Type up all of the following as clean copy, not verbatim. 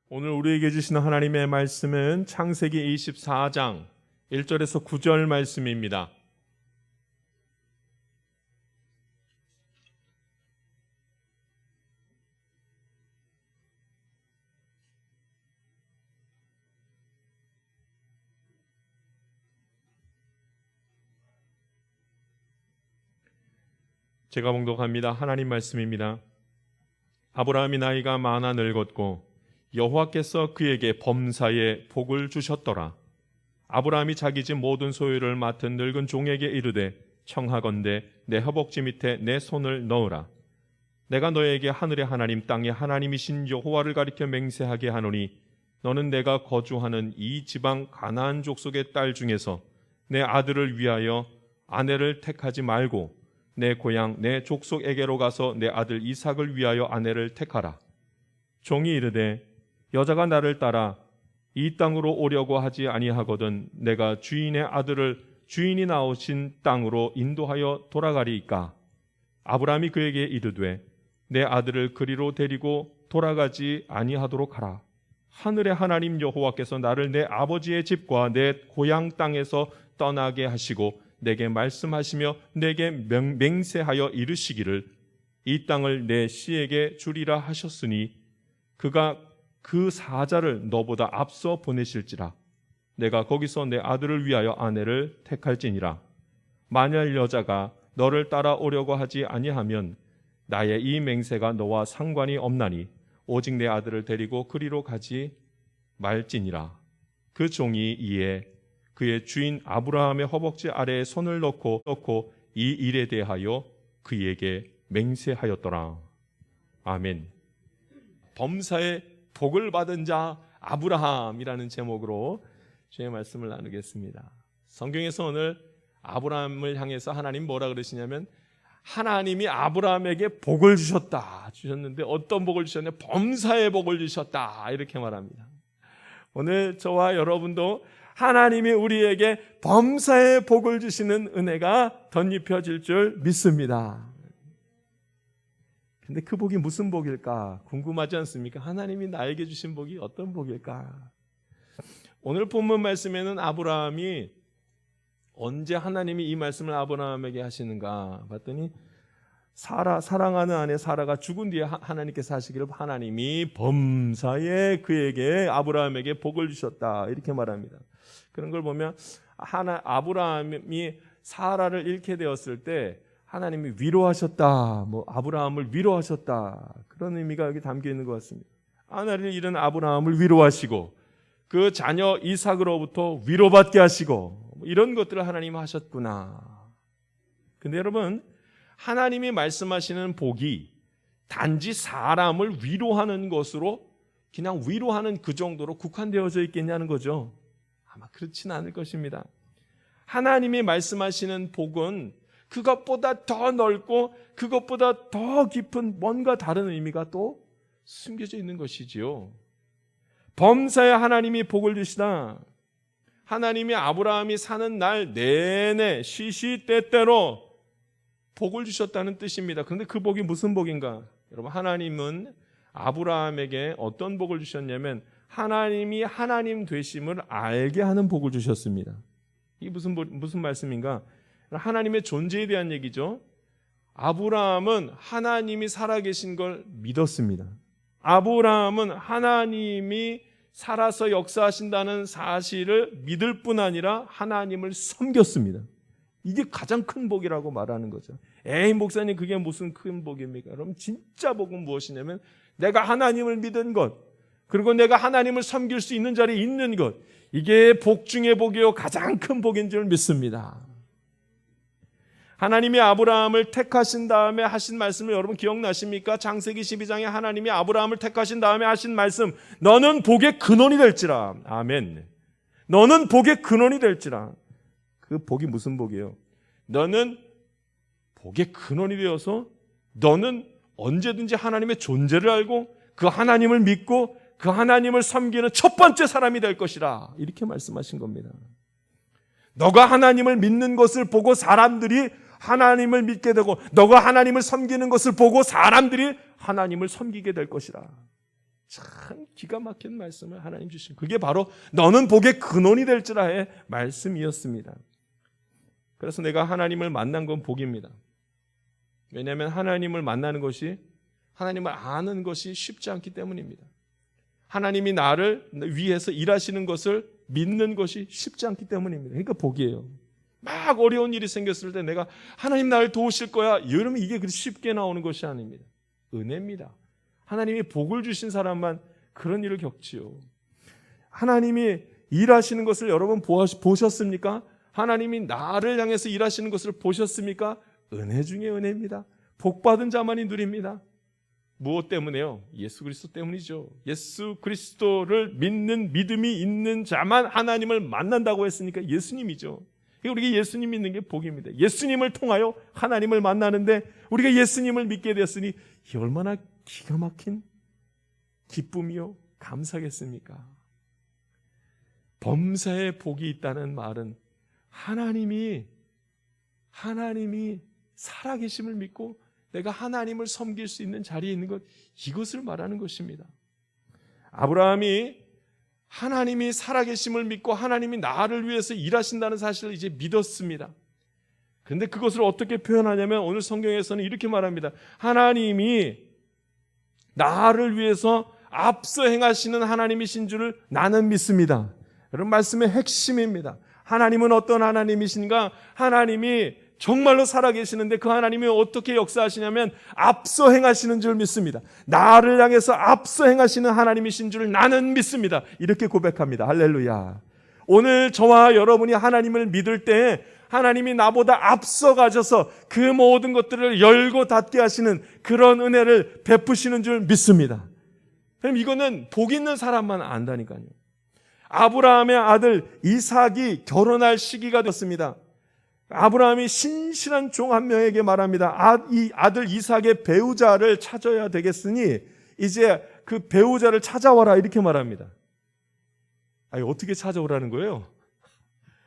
오늘 우리에게 주시는 하나님의 말씀은 창세기 24장 1절에서 9절 말씀입니다. 제가 봉독합니다. 하나님 말씀입니다. 아브라함이 나이가 많아 늙었고 여호와께서 그에게 범사에 복을 주셨더라. 아브라함이 자기 집 모든 소유를 맡은 늙은 종에게 이르되 청하건대 내 허벅지 밑에 내 손을 넣으라. 내가 너에게 하늘의 하나님 땅의 하나님이신 여호와를 가리켜 맹세하게 하노니 너는 내가 거주하는 이 지방 가나안 족속의 딸 중에서 내 아들을 위하여 아내를 택하지 말고 내 고향 내 족속에게로 가서 내 아들 이삭을 위하여 아내를 택하라. 종이 이르되 여자가 나를 따라 이 땅으로 오려고 하지 아니하거든 내가 주인의 아들을 주인이 나오신 땅으로 인도하여 돌아가리이까. 아브라함이 그에게 이르되 내 아들을 그리로 데리고 돌아가지 아니하도록 하라. 하늘의 하나님 여호와께서 나를 내 아버지의 집과 내 고향 땅에서 떠나게 하시고 내게 말씀하시며 내게 맹세하여 이르시기를 이 땅을 내 씨에게 주리라 하셨으니 그가 그 사자를 너보다 앞서 보내실지라. 내가 거기서 내 아들을 위하여 아내를 택할지니라. 만일 여자가 너를 따라오려고 하지 아니하면 나의 이 맹세가 너와 상관이 없나니 오직 내 아들을 데리고 그리로 가지 말지니라. 그 종이 이에 그의 주인 아브라함의 허벅지 아래에 손을 넣고 이 일에 대하여 그에게 맹세하였더라. 아멘. 범사에 복을 받은 자 아브라함이라는 제목으로 주의 말씀을 나누겠습니다. 성경에서 오늘 아브라함을 향해서 하나님 뭐라 그러시냐면 하나님이 아브라함에게 복을 주셨는데 어떤 복을 주셨냐? 범사의 복을 주셨다 이렇게 말합니다. 오늘 저와 여러분도 하나님이 우리에게 범사의 복을 주시는 은혜가 덧입혀질 줄 믿습니다. 근데 그 복이 무슨 복일까? 궁금하지 않습니까? 하나님이 나에게 주신 복이 어떤 복일까? 오늘 본문 말씀에는 아브라함이 언제 하나님이 이 말씀을 아브라함에게 하시는가 봤더니 사랑하는 아내 사라가 죽은 뒤에 하나님께서 하시기를 하나님이 범사에 그에게 아브라함에게 복을 주셨다 이렇게 말합니다. 그런 걸 보면 아브라함이 사라를 잃게 되었을 때 하나님이 위로하셨다, 아브라함을 위로하셨다 그런 의미가 여기 담겨 있는 것 같습니다. 아내를 잃은 아브라함을 위로하시고 그 자녀 이삭으로부터 위로받게 하시고 이런 것들을 하나님이 하셨구나. 근데 여러분 하나님이 말씀하시는 복이 단지 사람을 위로하는 것으로 그냥 위로하는 그 정도로 국한되어져 있겠냐는 거죠. 아마 그렇지는 않을 것입니다. 하나님이 말씀하시는 복은 그것보다 더 넓고 그것보다 더 깊은 뭔가 다른 의미가 또 숨겨져 있는 것이지요. 범사에 하나님이 복을 주시다. 하나님이 아브라함이 사는 날 내내 시시때때로 복을 주셨다는 뜻입니다. 그런데 그 복이 무슨 복인가? 여러분 하나님은 아브라함에게 어떤 복을 주셨냐면 하나님이 하나님 되심을 알게 하는 복을 주셨습니다. 이게 무슨 말씀인가? 하나님의 존재에 대한 얘기죠. 아브라함은 하나님이 살아계신 걸 믿었습니다. 아브라함은 하나님이 살아서 역사하신다는 사실을 믿을 뿐 아니라 하나님을 섬겼습니다. 이게 가장 큰 복이라고 말하는 거죠. 에이 목사님 그게 무슨 큰 복입니까? 그럼 진짜 복은 무엇이냐면 내가 하나님을 믿은 것 그리고 내가 하나님을 섬길 수 있는 자리에 있는 것 이게 복 중의 복이요 가장 큰 복인 줄 믿습니다. 하나님이 아브라함을 택하신 다음에 하신 말씀을 여러분 기억나십니까? 창세기 12장에 하나님이 아브라함을 택하신 다음에 하신 말씀 너는 복의 근원이 될지라. 아멘. 너는 복의 근원이 될지라. 그 복이 무슨 복이에요? 너는 복의 근원이 되어서 너는 언제든지 하나님의 존재를 알고 그 하나님을 믿고 그 하나님을 섬기는 첫 번째 사람이 될 것이라 이렇게 말씀하신 겁니다. 너가 하나님을 믿는 것을 보고 사람들이 하나님을 믿게 되고 너가 하나님을 섬기는 것을 보고 사람들이 하나님을 섬기게 될 것이라. 참 기가 막힌 말씀을 하나님 주신, 그게 바로 너는 복의 근원이 될 줄 아의 말씀이었습니다. 그래서 내가 하나님을 만난 건 복입니다. 왜냐하면 하나님을 만나는 것이, 하나님을 아는 것이 쉽지 않기 때문입니다. 하나님이 나를 위해서 일하시는 것을 믿는 것이 쉽지 않기 때문입니다. 그러니까 복이에요. 막 어려운 일이 생겼을 때 내가 하나님 나를 도우실 거야, 여러분, 이게 그렇게 쉽게 나오는 것이 아닙니다. 은혜입니다. 하나님이 복을 주신 사람만 그런 일을 겪지요. 하나님이 일하시는 것을 여러분 보셨습니까? 하나님이 나를 향해서 일하시는 것을 보셨습니까? 은혜 중에 은혜입니다. 복받은 자만이 누립니다. 무엇 때문에요? 예수 그리스도 때문이죠. 예수 그리스도를 믿는 믿음이 있는 자만 하나님을 만난다고 했으니까 예수님이죠. 우리가 예수님 믿는 게 복입니다. 예수님을 통하여 하나님을 만나는데 우리가 예수님을 믿게 되었으니 이 얼마나 기가 막힌 기쁨이요 감사겠습니까? 범사에 복이 있다는 말은 하나님이 살아계심을 믿고 내가 하나님을 섬길 수 있는 자리에 있는 것, 이것을 말하는 것입니다. 아브라함이 하나님이 살아계심을 믿고 하나님이 나를 위해서 일하신다는 사실을 이제 믿었습니다. 그런데 그것을 어떻게 표현하냐면 오늘 성경에서는 이렇게 말합니다. 하나님이 나를 위해서 앞서 행하시는 하나님이신 줄을 나는 믿습니다. 여러분, 말씀의 핵심입니다. 하나님은 어떤 하나님이신가? 하나님이 정말로 살아계시는데 그 하나님이 어떻게 역사하시냐면 앞서 행하시는 줄 믿습니다. 나를 향해서 앞서 행하시는 하나님이신 줄 나는 믿습니다. 이렇게 고백합니다. 할렐루야. 오늘 저와 여러분이 하나님을 믿을 때 하나님이 나보다 앞서 가셔서 그 모든 것들을 열고 닫게 하시는 그런 은혜를 베푸시는 줄 믿습니다. 그럼 이거는 복 있는 사람만 안다니까요. 아브라함의 아들 이삭이 결혼할 시기가 됐습니다. 아브라함이 신실한 종 한 명에게 말합니다. 이 아들 이삭의 배우자를 찾아야 되겠으니 이제 그 배우자를 찾아와라, 이렇게 말합니다. 아니, 어떻게 찾아오라는 거예요?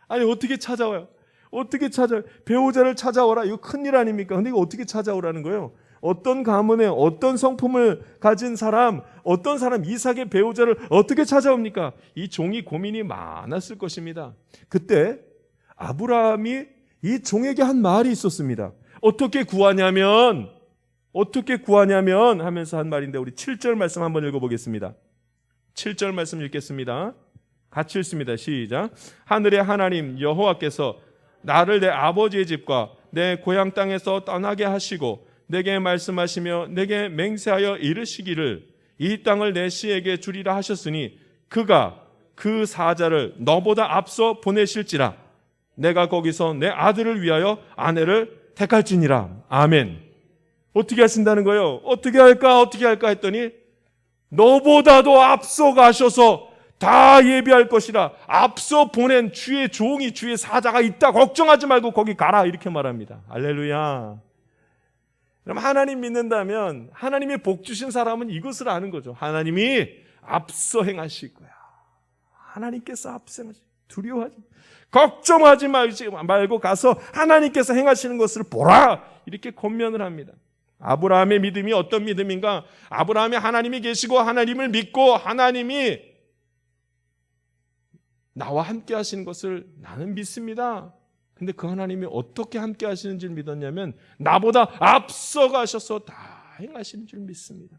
아니, 어떻게 찾아와요? 어떻게 찾아요? 배우자를 찾아오라. 이거 큰일 아닙니까? 근데 이거 어떻게 찾아오라는 거예요? 어떤 가문에 어떤 성품을 가진 사람, 어떤 사람 이삭의 배우자를 어떻게 찾아옵니까? 이 종이 고민이 많았을 것입니다. 그때 아브라함이 이 종에게 한 말이 있었습니다. 어떻게 구하냐면 하면서 한 말인데 우리 7절 말씀 한번 읽어보겠습니다. 7절 말씀 읽겠습니다. 같이 읽습니다. 시작. 하늘의 하나님 여호와께서 나를 내 아버지의 집과 내 고향 땅에서 떠나게 하시고 내게 말씀하시며 내게 맹세하여 이르시기를 이 땅을 내 씨에게 주리라 하셨으니 그가 그 사자를 너보다 앞서 보내실지라 내가 거기서 내 아들을 위하여 아내를 택할지니라. 아멘. 어떻게 하신다는 거예요? 어떻게 할까 했더니 너보다도 앞서 가셔서 다 예비할 것이라. 앞서 보낸 주의 종이, 주의 사자가 있다, 걱정하지 말고 거기 가라, 이렇게 말합니다. 할렐루야. 그럼 하나님 믿는다면 하나님이 복 주신 사람은 이것을 아는 거죠. 하나님이 앞서 행하실 거야. 하나님께서 앞서 행하실 거야. 두려워하지 걱정하지 말고 가서 하나님께서 행하시는 것을 보라, 이렇게 권면을 합니다. 아브라함의 믿음이 어떤 믿음인가? 아브라함이 하나님이 계시고 하나님을 믿고 하나님이 나와 함께 하시는 것을 나는 믿습니다. 근데 그 하나님이 어떻게 함께 하시는 줄 믿었냐면 나보다 앞서 가셔서 다 행하시는 줄 믿습니다.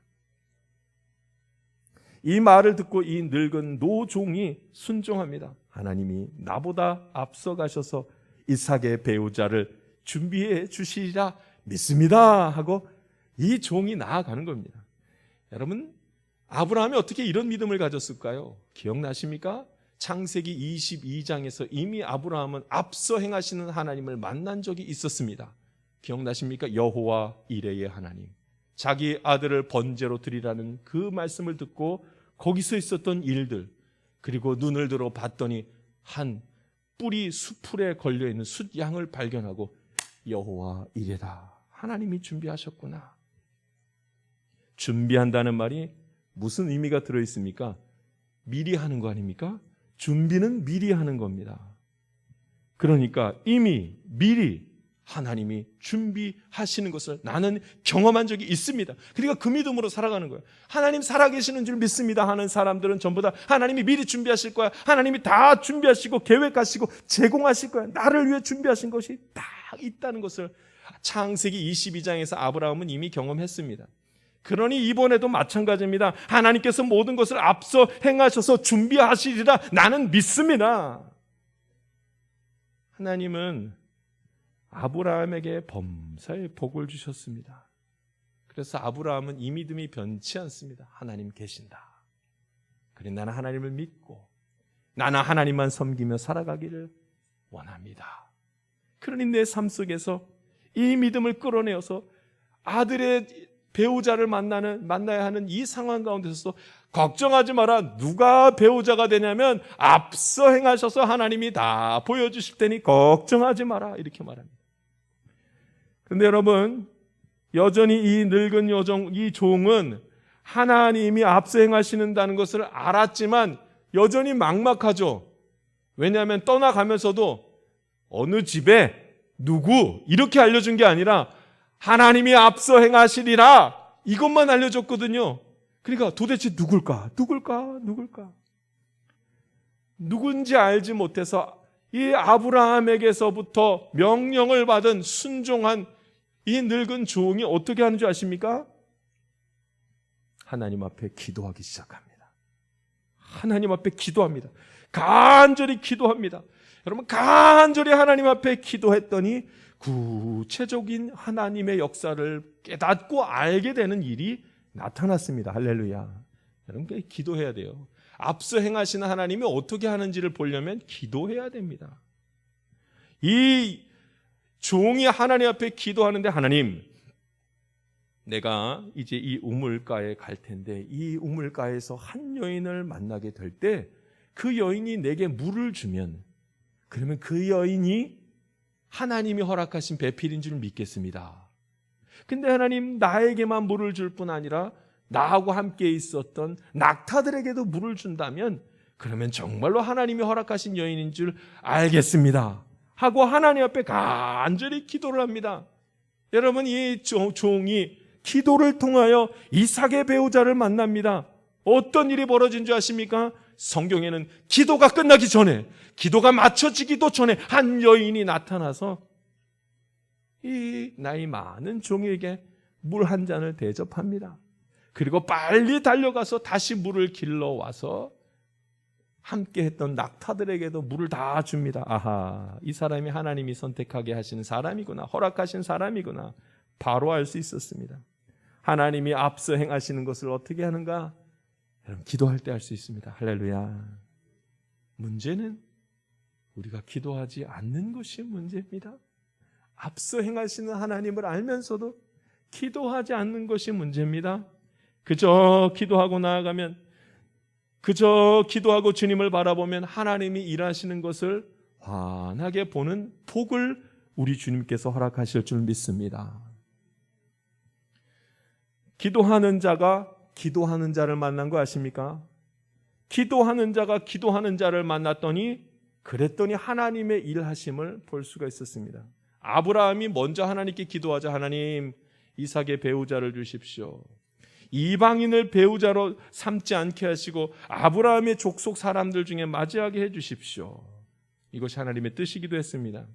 이 말을 듣고 이 늙은 노종이 순종합니다. 하나님이 나보다 앞서 가셔서 이삭의 배우자를 준비해 주시리라 믿습니다 하고 이 종이 나아가는 겁니다. 여러분, 아브라함이 어떻게 이런 믿음을 가졌을까요? 기억나십니까? 창세기 22장에서 이미 아브라함은 앞서 행하시는 하나님을 만난 적이 있었습니다. 기억나십니까? 여호와 이레의 하나님, 자기 아들을 번제로 드리라는 그 말씀을 듣고 거기서 있었던 일들, 그리고 눈을 들어 봤더니 한 뿌리 수풀에 걸려있는 숫양을 발견하고 여호와 이레다, 하나님이 준비하셨구나. 준비한다는 말이 무슨 의미가 들어있습니까? 미리 하는 거 아닙니까? 준비는 미리 하는 겁니다. 그러니까 이미 미리 하나님이 준비하시는 것을 나는 경험한 적이 있습니다. 그러니까 그 믿음으로 살아가는 거예요. 하나님 살아계시는 줄 믿습니다 하는 사람들은 전부 다 하나님이 미리 준비하실 거야, 하나님이 다 준비하시고 계획하시고 제공하실 거야, 나를 위해 준비하신 것이 다 있다는 것을 창세기 22장에서 아브라함은 이미 경험했습니다. 그러니 이번에도 마찬가지입니다. 하나님께서 모든 것을 앞서 행하셔서 준비하시리라 나는 믿습니다. 하나님은 아브라함에게 범사의 복을 주셨습니다. 그래서 아브라함은 이 믿음이 변치 않습니다. 하나님 계신다. 그래 나는 하나님을 믿고 나는 하나님만 섬기며 살아가기를 원합니다. 그러니 내 삶 속에서 이 믿음을 끌어내어서 아들의 배우자를 만나야 하는 이 상황 가운데서 걱정하지 마라. 누가 배우자가 되냐면 앞서 행하셔서 하나님이 다 보여주실 테니 걱정하지 마라. 이렇게 말합니다. 그런데 여러분, 여전히 이 늙은 이 종은 하나님이 앞서 행하시는다는 것을 알았지만 여전히 막막하죠. 왜냐하면 떠나가면서도 어느 집에 누구 이렇게 알려준 게 아니라 하나님이 앞서 행하시리라 이것만 알려줬거든요. 그러니까 도대체 누굴까? 누군지 알지 못해서 이 아브라함에게서부터 명령을 받은 순종한 이 늙은 종이 어떻게 하는 줄 아십니까? 하나님 앞에 기도하기 시작합니다. 하나님 앞에 기도합니다. 간절히 기도합니다. 여러분, 간절히 하나님 앞에 기도했더니 구체적인 하나님의 역사를 깨닫고 알게 되는 일이 나타났습니다. 할렐루야. 여러분, 기도해야 돼요. 앞서 행하시는 하나님이 어떻게 하는지를 보려면 기도해야 됩니다. 이 종이 하나님 앞에 기도하는데, 하나님, 내가 이제 이 우물가에 갈 텐데 이 우물가에서 한 여인을 만나게 될 때 그 여인이 내게 물을 주면 그러면 그 여인이 하나님이 허락하신 배필인 줄 믿겠습니다. 근데 하나님, 나에게만 물을 줄 뿐 아니라 나하고 함께 있었던 낙타들에게도 물을 준다면 그러면 정말로 하나님이 허락하신 여인인 줄 알겠습니다 하고 하나님 앞에 간절히 기도를 합니다. 여러분, 이 종이 기도를 통하여 이삭의 배우자를 만납니다. 어떤 일이 벌어진 줄 아십니까? 성경에는 기도가 끝나기 전에, 기도가 맞춰지기도 전에 한 여인이 나타나서 이 나이 많은 종에게 물 한 잔을 대접합니다. 그리고 빨리 달려가서 다시 물을 길러와서 함께 했던 낙타들에게도 물을 다 줍니다. 아하, 이 사람이 하나님이 선택하게 하시는 사람이구나, 허락하신 사람이구나, 바로 알 수 있었습니다. 하나님이 앞서 행하시는 것을 어떻게 하는가? 여러분, 기도할 때 알 수 있습니다. 할렐루야. 문제는 우리가 기도하지 않는 것이 문제입니다. 앞서 행하시는 하나님을 알면서도 기도하지 않는 것이 문제입니다. 그저 기도하고 나아가면, 그저 기도하고 주님을 바라보면 하나님이 일하시는 것을 환하게 보는 복을 우리 주님께서 허락하실 줄 믿습니다. 기도하는 자가 기도하는 자를 만난 거 아십니까? 기도하는 자가 기도하는 자를 만났더니 그랬더니 하나님의 일하심을 볼 수가 있었습니다. 아브라함이 먼저 하나님께 기도하자. 하나님, 이삭의 배우자를 주십시오. 이방인을 배우자로 삼지 않게 하시고 아브라함의 족속 사람들 중에 맞이하게 해 주십시오. 이것이 하나님의 뜻이기도 했습니다.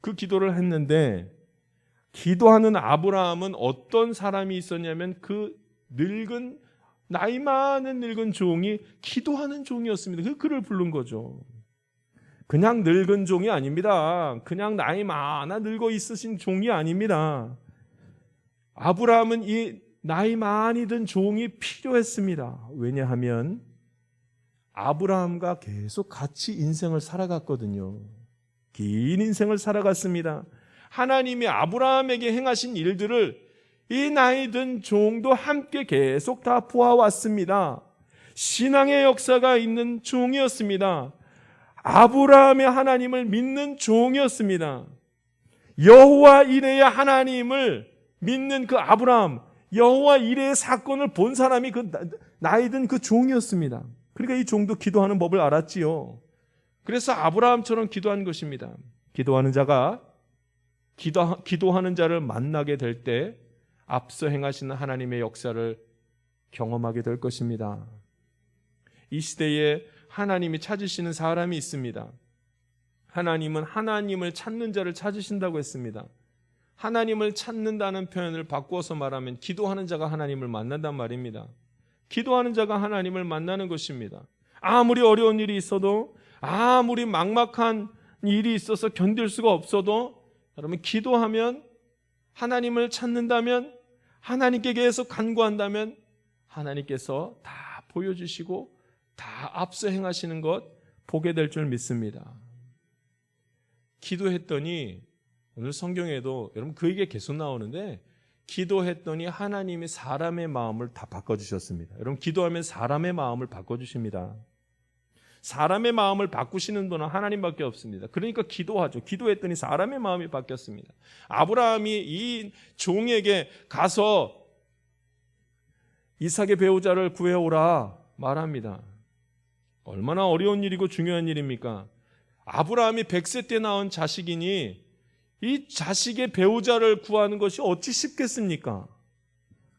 그 기도를 했는데, 기도하는 아브라함은 어떤 사람이 있었냐면 그 늙은, 나이 많은 늙은 종이 기도하는 종이었습니다. 그 그를 부른 거죠. 그냥 늙은 종이 아닙니다. 그냥 나이 많아 늙어 있으신 종이 아닙니다. 아브라함은 이 나이 많이 든 종이 필요했습니다. 왜냐하면 아브라함과 계속 같이 인생을 살아갔거든요. 긴 인생을 살아갔습니다. 하나님이 아브라함에게 행하신 일들을 이 나이 든 종도 함께 계속 다 보아왔습니다. 신앙의 역사가 있는 종이었습니다. 아브라함의 하나님을 믿는 종이었습니다. 여호와 이레의 하나님을 믿는 그 아브라함, 여호와 이레의 사건을 본 사람이 그 나이 든 그 종이었습니다. 그러니까 이 종도 기도하는 법을 알았지요. 그래서 아브라함처럼 기도한 것입니다. 기도하는 자가 기도하는 자를 만나게 될 때 앞서 행하시는 하나님의 역사를 경험하게 될 것입니다. 이 시대에 하나님이 찾으시는 사람이 있습니다. 하나님은 하나님을 찾는 자를 찾으신다고 했습니다. 하나님을 찾는다는 표현을 바꾸어서 말하면 기도하는 자가 하나님을 만난단 말입니다. 기도하는 자가 하나님을 만나는 것입니다. 아무리 어려운 일이 있어도, 아무리 막막한 일이 있어서 견딜 수가 없어도, 여러분 기도하면, 하나님을 찾는다면, 하나님께 계속 간구한다면 하나님께서 다 보여주시고 다 앞서 행하시는 것 보게 될 줄 믿습니다. 기도했더니, 오늘 성경에도 여러분 그 얘기가 계속 나오는데, 기도했더니 하나님이 사람의 마음을 다 바꿔주셨습니다. 여러분 기도하면 사람의 마음을 바꿔주십니다. 사람의 마음을 바꾸시는 분은 하나님밖에 없습니다. 그러니까 기도하죠. 기도했더니 사람의 마음이 바뀌었습니다. 아브라함이 이 종에게 가서 이삭의 배우자를 구해오라 말합니다. 얼마나 어려운 일이고 중요한 일입니까? 아브라함이 100세 때 낳은 자식이니 이 자식의 배우자를 구하는 것이 어찌 쉽겠습니까?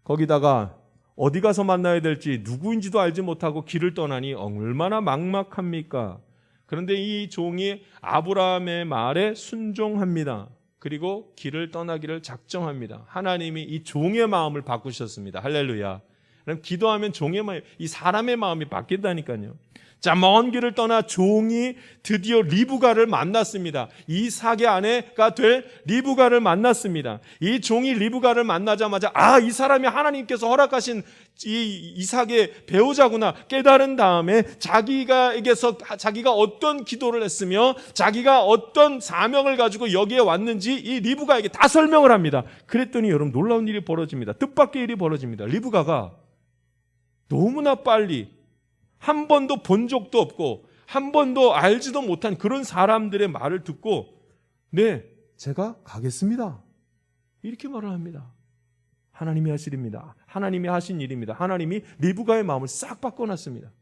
거기다가 어디 가서 만나야 될지 누구인지도 알지 못하고 길을 떠나니 얼마나 막막합니까? 그런데 이 종이 아브라함의 말에 순종합니다. 그리고 길을 떠나기를 작정합니다. 하나님이 이 종의 마음을 바꾸셨습니다. 할렐루야. 그럼 기도하면 종의 마음, 이 사람의 마음이 바뀐다니까요. 자, 먼 길을 떠나 종이 드디어 리브가를 만났습니다. 이삭의 아내가 될 리브가를 만났습니다. 이 종이 리브가를 만나자마자 이 사람이 하나님께서 허락하신 이 이삭의 배우자구나 깨달은 다음에 자기가 어떤 기도를 했으며 자기가 어떤 사명을 가지고 여기에 왔는지 이 리브가에게 다 설명을 합니다. 그랬더니 여러분 놀라운 일이 벌어집니다. 뜻밖의 일이 벌어집니다. 리브가가 너무나 빨리 한 번도 본 적도 없고 한 번도 알지도 못한 그런 사람들의 말을 듣고 네, 제가 가겠습니다. 이렇게 말을 합니다. 하나님이 하실 일입니다. 하나님이 하신 일입니다. 하나님이 리브가의 마음을 싹 바꿔놨습니다.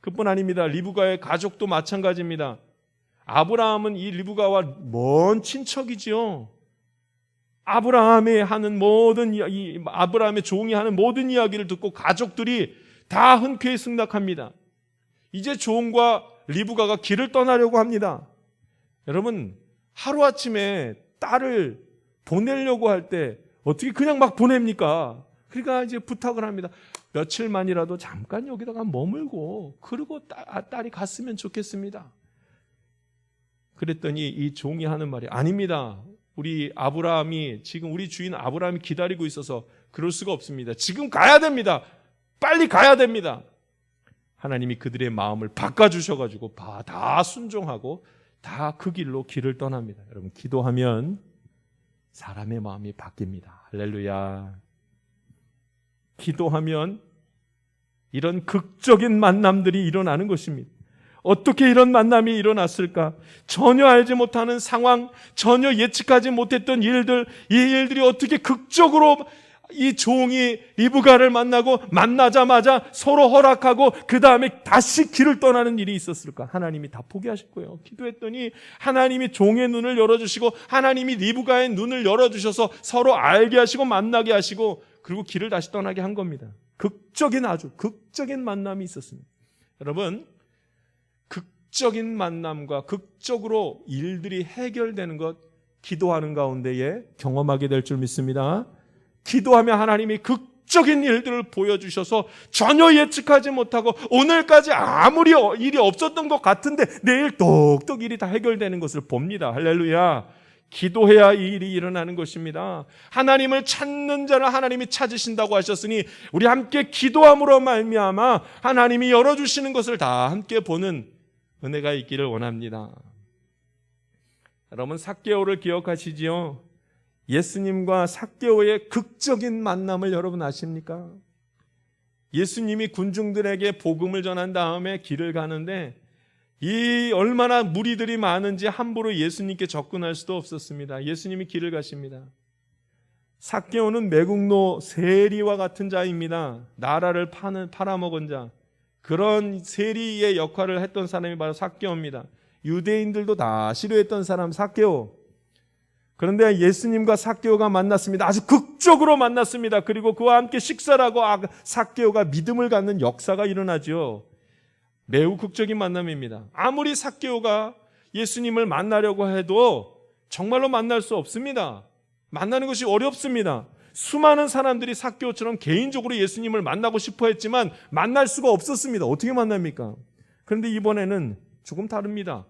그뿐 아닙니다. 리브가의 가족도 마찬가지입니다. 아브라함은 이 리브가와 먼 친척이지요. 아브라함의 종이 하는 모든 이야기를 듣고 가족들이 다 흔쾌히 승낙합니다. 이제 종과 리브가가 길을 떠나려고 합니다. 여러분 하루아침에 딸을 보내려고 할 때 어떻게 그냥 막 보냅니까? 그러니까 이제 부탁을 합니다. 며칠만이라도 잠깐 여기다가 머물고 그리고 딸이 갔으면 좋겠습니다. 그랬더니 이 종이 하는 말이 아닙니다. 우리 주인 아브라함이 기다리고 있어서 그럴 수가 없습니다. 지금 가야 됩니다. 빨리 가야 됩니다. 하나님이 그들의 마음을 바꿔주셔가지고 다 순종하고 다 그 길을 떠납니다. 여러분 기도하면 사람의 마음이 바뀝니다. 할렐루야. 기도하면 이런 극적인 만남들이 일어나는 것입니다. 어떻게 이런 만남이 일어났을까? 전혀 알지 못하는 상황, 전혀 예측하지 못했던 일들, 이 일들이 어떻게 극적으로 이 종이 리브가를 만나자마자 서로 허락하고 그 다음에 다시 길을 떠나는 일이 있었을까? 하나님이 다 포기하셨고요. 기도했더니 하나님이 종의 눈을 열어주시고 하나님이 리브가의 눈을 열어주셔서 서로 알게 하시고 만나게 하시고 그리고 길을 다시 떠나게 한 겁니다. 아주 극적인 만남이 있었습니다. 여러분 극적인 만남과 극적으로 일들이 해결되는 것 기도하는 가운데에 경험하게 될 줄 믿습니다. 기도하면 하나님이 극적인 일들을 보여주셔서 전혀 예측하지 못하고 오늘까지 아무리 일이 없었던 것 같은데 내일 똑똑 일이 다 해결되는 것을 봅니다. 할렐루야. 기도해야 이 일이 일어나는 것입니다. 하나님을 찾는 자를 하나님이 찾으신다고 하셨으니 우리 함께 기도함으로 말미암아 하나님이 열어주시는 것을 다 함께 보는 은혜가 있기를 원합니다. 여러분 삭개오를 기억하시지요? 예수님과 삭개오의 극적인 만남을 여러분 아십니까? 예수님이 군중들에게 복음을 전한 다음에 길을 가는데 이 얼마나 무리들이 많은지 함부로 예수님께 접근할 수도 없었습니다. 예수님이 길을 가십니다. 삭개오는 매국노 세리와 같은 자입니다. 나라를 팔아먹은 자. 그런 세리의 역할을 했던 사람이 바로 삭개오입니다. 유대인들도 다 싫어했던 사람 삭개오. 그런데 예수님과 삭개오가 만났습니다. 아주 극적으로 만났습니다. 그리고 그와 함께 식사를 하고 삭개오가 믿음을 갖는 역사가 일어나죠. 매우 극적인 만남입니다. 아무리 삭개오가 예수님을 만나려고 해도 정말로 만날 수 없습니다. 만나는 것이 어렵습니다. 수많은 사람들이 삭개오처럼 개인적으로 예수님을 만나고 싶어 했지만 만날 수가 없었습니다. 어떻게 만납니까? 그런데 이번에는 조금 다릅니다.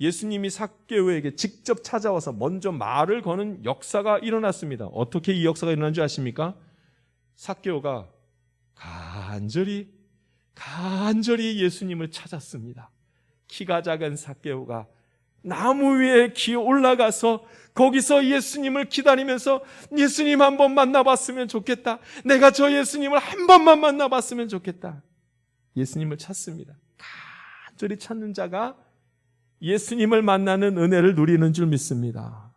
예수님이 삭개오에게 직접 찾아와서 먼저 말을 거는 역사가 일어났습니다. 어떻게 이 역사가 일어난 줄 아십니까? 삭개오가 간절히 예수님을 찾았습니다. 키가 작은 삭개오가 나무 위에 기어 올라가서 거기서 예수님을 기다리면서 예수님 한 번 만나봤으면 좋겠다. 내가 저 예수님을 한 번만 만나봤으면 좋겠다. 예수님을 찾습니다. 간절히 찾는 자가 예수님을 만나는 은혜를 누리는 줄 믿습니다.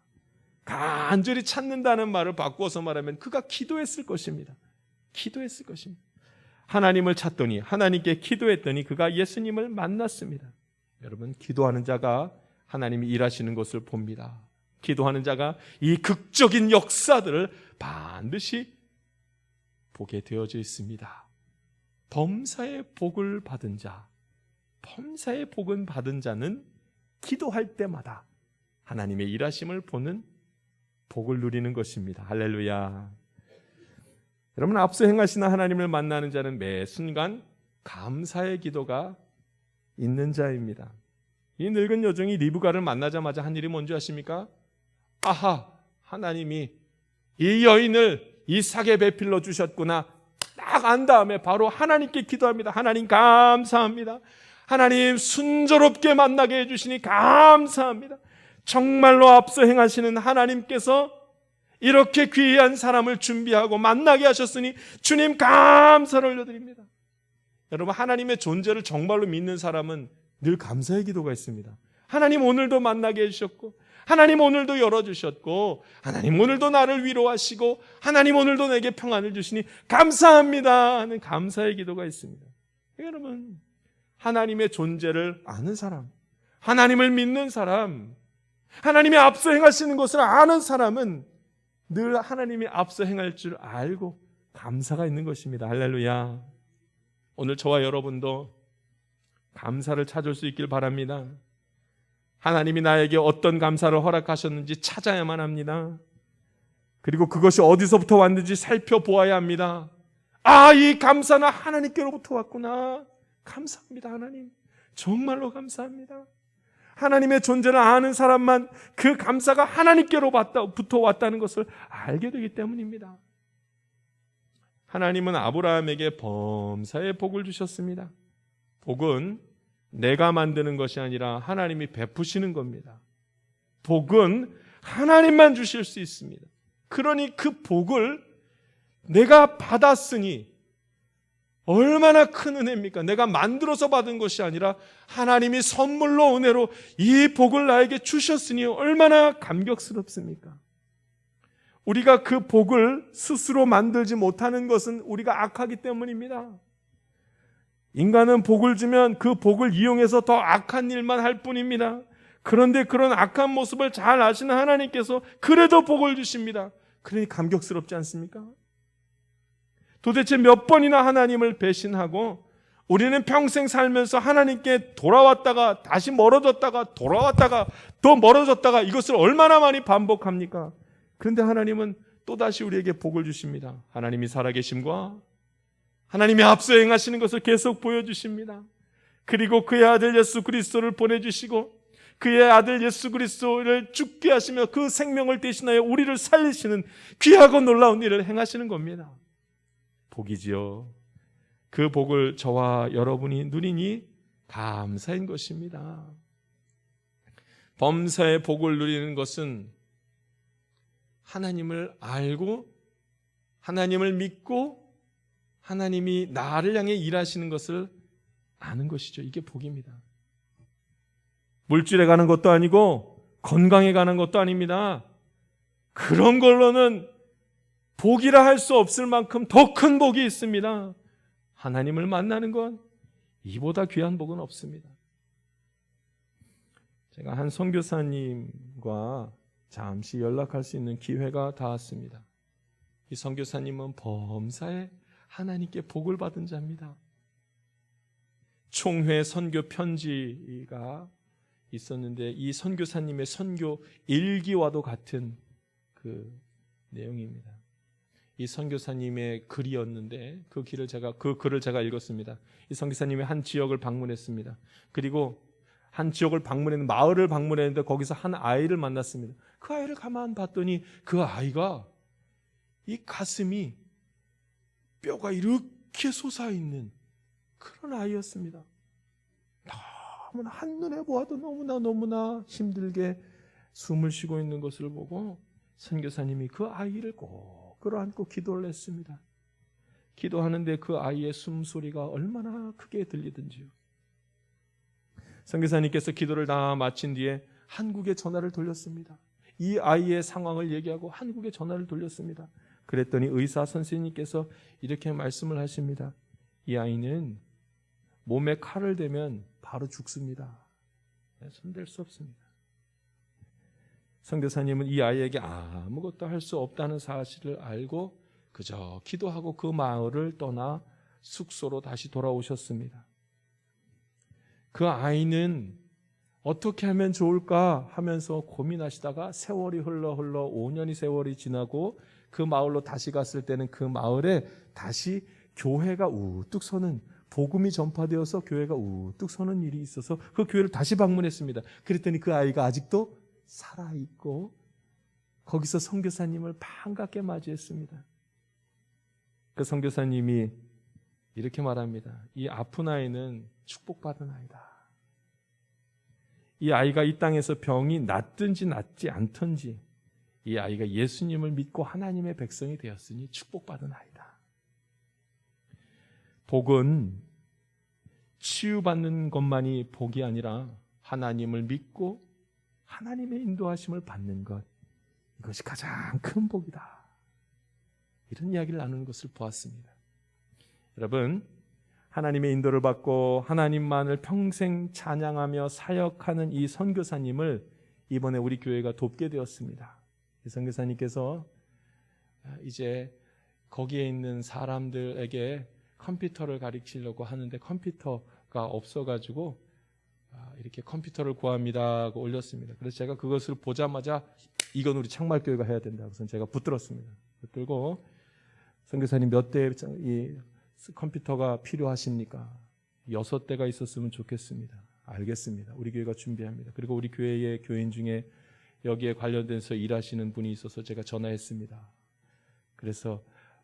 간절히 찾는다는 말을 바꾸어서 말하면 그가 기도했을 것입니다. 기도했을 것입니다. 하나님을 찾더니, 하나님께 기도했더니 그가 예수님을 만났습니다. 여러분, 기도하는 자가 하나님이 일하시는 것을 봅니다. 기도하는 자가 이 극적인 역사들을 반드시 보게 되어져 있습니다. 범사의 복을 받은 자, 범사의 복은 받은 자는 기도할 때마다 하나님의 일하심을 보는 복을 누리는 것입니다. 할렐루야. 여러분, 앞서 행하시는 하나님을 만나는 자는 매 순간 감사의 기도가 있는 자입니다. 이 늙은 여종이 리브가를 만나자마자 한 일이 뭔지 아십니까? 아하, 하나님이 이 여인을 이삭에 배필러 주셨구나. 딱 안 다음에 바로 하나님께 기도합니다. 하나님 감사합니다. 하나님 순조롭게 만나게 해주시니 감사합니다. 정말로 앞서 행하시는 하나님께서 이렇게 귀한 사람을 준비하고 만나게 하셨으니 주님 감사를 올려드립니다. 여러분, 하나님의 존재를 정말로 믿는 사람은 늘 감사의 기도가 있습니다. 하나님 오늘도 만나게 해주셨고, 하나님 오늘도 열어주셨고, 하나님 오늘도 나를 위로하시고, 하나님 오늘도 내게 평안을 주시니 감사합니다 하는 감사의 기도가 있습니다. 여러분, 하나님의 존재를 아는 사람, 하나님을 믿는 사람, 하나님의 앞서 행하시는 것을 아는 사람은 늘 하나님이 앞서 행할 줄 알고 감사가 있는 것입니다. 할렐루야. 오늘 저와 여러분도 감사를 찾을 수 있길 바랍니다. 하나님이 나에게 어떤 감사를 허락하셨는지 찾아야만 합니다. 그리고 그것이 어디서부터 왔는지 살펴보아야 합니다. 아, 이 감사는 하나님께로부터 왔구나. 감사합니다. 하나님, 정말로 감사합니다. 하나님의 존재를 아는 사람만 그 감사가 하나님께로부터 왔다는 것을 알게 되기 때문입니다. 하나님은 아브라함에게 범사의 복을 주셨습니다. 복은 내가 만드는 것이 아니라 하나님이 베푸시는 겁니다. 복은 하나님만 주실 수 있습니다. 그러니 그 복을 내가 받았으니 얼마나 큰 은혜입니까? 내가 만들어서 받은 것이 아니라 하나님이 선물로 은혜로 이 복을 나에게 주셨으니 얼마나 감격스럽습니까? 우리가 그 복을 스스로 만들지 못하는 것은 우리가 악하기 때문입니다. 인간은 복을 주면 그 복을 이용해서 더 악한 일만 할 뿐입니다. 그런데 그런 악한 모습을 잘 아시는 하나님께서 그래도 복을 주십니다. 그러니 감격스럽지 않습니까? 도대체 몇 번이나 하나님을 배신하고 우리는 평생 살면서 하나님께 돌아왔다가 다시 멀어졌다가 돌아왔다가 또 멀어졌다가 이것을 얼마나 많이 반복합니까? 그런데 하나님은 또다시 우리에게 복을 주십니다. 하나님이 살아계심과 하나님이 앞서 행하시는 것을 계속 보여주십니다. 그리고 그의 아들 예수 그리스도를 보내주시고 그의 아들 예수 그리스도를 죽게 하시며 그 생명을 대신하여 우리를 살리시는 귀하고 놀라운 일을 행하시는 겁니다. 복이지요. 그 복을 저와 여러분이 누리니 감사인 것입니다. 범사의 복을 누리는 것은 하나님을 알고 하나님을 믿고 하나님이 나를 향해 일하시는 것을 아는 것이죠. 이게 복입니다. 물질에 가는 것도 아니고 건강에 가는 것도 아닙니다. 그런 걸로는 복이라 할 수 없을 만큼 더 큰 복이 있습니다. 하나님을 만나는 건 이보다 귀한 복은 없습니다. 제가 한 선교사님과 잠시 연락할 수 있는 기회가 닿았습니다. 이 선교사님은 범사에 하나님께 복을 받은 자입니다. 총회 선교 편지가 있었는데 이 선교사님의 선교 일기와도 같은 그 내용입니다. 이 선교사님의 글이었는데 그 글을 제가 읽었습니다. 이 선교사님이 한 지역을 방문했습니다. 그리고 한 지역을 방문했는데 마을을 방문했는데 거기서 한 아이를 만났습니다. 그 아이를 가만 봤더니 그 아이가 이 가슴이 뼈가 이렇게 솟아있는 그런 아이였습니다. 너무나 한눈에 보아도 너무나 힘들게 숨을 쉬고 있는 것을 보고 선교사님이 그 아이를 꼭 끌어안고 기도를 했습니다. 기도하는데 그 아이의 숨소리가 얼마나 크게 들리던지요. 선교사님께서 기도를 다 마친 뒤에 한국에 전화를 돌렸습니다. 이 아이의 상황을 얘기하고 한국에 전화를 돌렸습니다. 그랬더니 의사 선생님께서 이렇게 말씀을 하십니다. 이 아이는 몸에 칼을 대면 바로 죽습니다. 손댈 수 없습니다. 선교사님은 이 아이에게 아무것도 할 수 없다는 사실을 알고 그저 기도하고 그 마을을 떠나 숙소로 다시 돌아오셨습니다. 그 아이는 어떻게 하면 좋을까 하면서 고민하시다가 세월이 흘러 5년이 세월이 지나고 그 마을로 다시 갔을 때는 그 마을에 다시 교회가 우뚝 서는 복음이 전파되어서 교회가 우뚝 서는 일이 있어서 그 교회를 다시 방문했습니다. 그랬더니 그 아이가 아직도 살아있고 거기서 선교사님을 반갑게 맞이했습니다. 그 선교사님이 이렇게 말합니다. 이 아픈 아이는 축복받은 아이다. 이 아이가 이 땅에서 병이 낫든지 낫지 않든지 이 아이가 예수님을 믿고 하나님의 백성이 되었으니 축복받은 아이다. 복은 치유받는 것만이 복이 아니라 하나님을 믿고 하나님의 인도하심을 받는 것, 이것이 가장 큰 복이다. 이런 이야기를 나누는 것을 보았습니다. 여러분, 하나님의 인도를 받고 하나님만을 평생 찬양하며 사역하는 이 선교사님을 이번에 우리 교회가 돕게 되었습니다. 이 선교사님께서 이제 거기에 있는 사람들에게 컴퓨터를 가르치려고 하는데 컴퓨터가 없어가지고 이렇게 컴퓨터를 구합니다 하고 올렸습니다. 그래서 제가 그것을 보자마자 이건 우리 창말교회가 해야 된다. 그래서 제가 붙들었습니다. 붙들고 선교사님 몇 대 이 컴퓨터가 필요하십니까? 6대가 있었으면 좋겠습니다. 알겠습니다. 우리 교회가 준비합니다. 그리고 우리 교회의 교인 중에 여기에 관련돼서 일하시는 분이 있어서 제가 전화했습니다. 그래서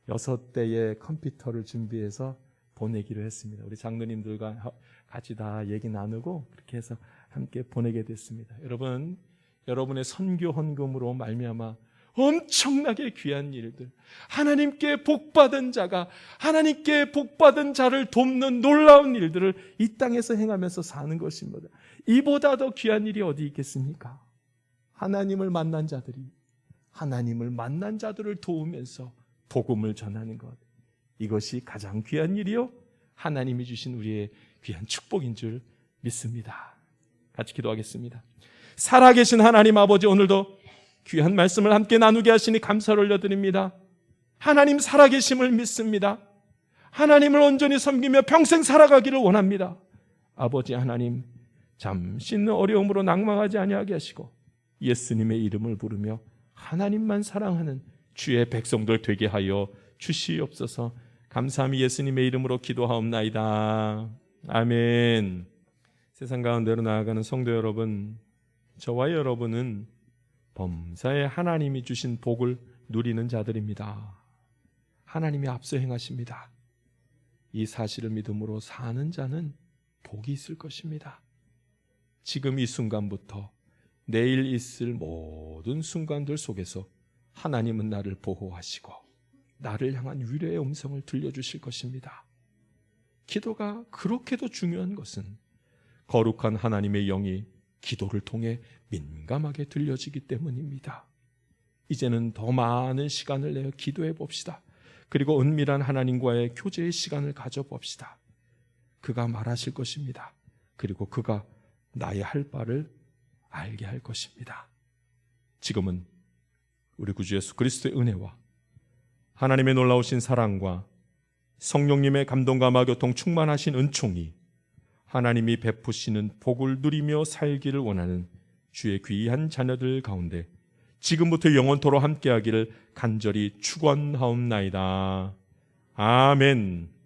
6대의 컴퓨터를 준비해서 보내기로 했습니다. 우리 장로님들과 같이 다 얘기 나누고 그렇게 해서 함께 보내게 됐습니다. 여러분, 여러분의 선교 헌금으로 말미암아 엄청나게 귀한 일들, 하나님께 복받은 자가 하나님께 복받은 자를 돕는 놀라운 일들을 이 땅에서 행하면서 사는 것입니다. 이보다 더 귀한 일이 어디 있겠습니까? 하나님을 만난 자들이 하나님을 만난 자들을 도우면서 복음을 전하는 것, 이것이 가장 귀한 일이요 하나님이 주신 우리의 귀한 축복인 줄 믿습니다. 같이 기도하겠습니다. 살아계신 하나님 아버지, 오늘도 귀한 말씀을 함께 나누게 하시니 감사를 올려드립니다. 하나님 살아계심을 믿습니다. 하나님을 온전히 섬기며 평생 살아가기를 원합니다. 아버지 하나님, 잠시 있는 어려움으로 낭망하지 아니하게 하시고 예수님의 이름을 부르며 하나님만 사랑하는 주의 백성들 되게 하여 주시옵소서. 감사함이 예수님의 이름으로 기도하옵나이다. 아멘. 세상 가운데로 나아가는 성도 여러분, 저와 여러분은 범사에 하나님이 주신 복을 누리는 자들입니다. 하나님이 앞서 행하십니다. 이 사실을 믿음으로 사는 자는 복이 있을 것입니다. 지금 이 순간부터 내일 있을 모든 순간들 속에서 하나님은 나를 보호하시고 나를 향한 위로의 음성을 들려주실 것입니다. 기도가 그렇게도 중요한 것은 거룩한 하나님의 영이 기도를 통해 민감하게 들려지기 때문입니다. 이제는 더 많은 시간을 내어 기도해 봅시다. 그리고 은밀한 하나님과의 교제의 시간을 가져봅시다. 그가 말하실 것입니다. 그리고 그가 나의 할 바를 알게 할 것입니다. 지금은 우리 구주 예수 그리스도의 은혜와 하나님의 놀라우신 사랑과 성령님의 감동과 마교통 충만하신 은총이 하나님이 베푸시는 복을 누리며 살기를 원하는 주의 귀한 자녀들 가운데 지금부터 영원토록 함께하기를 간절히 축원하옵나이다. 아멘.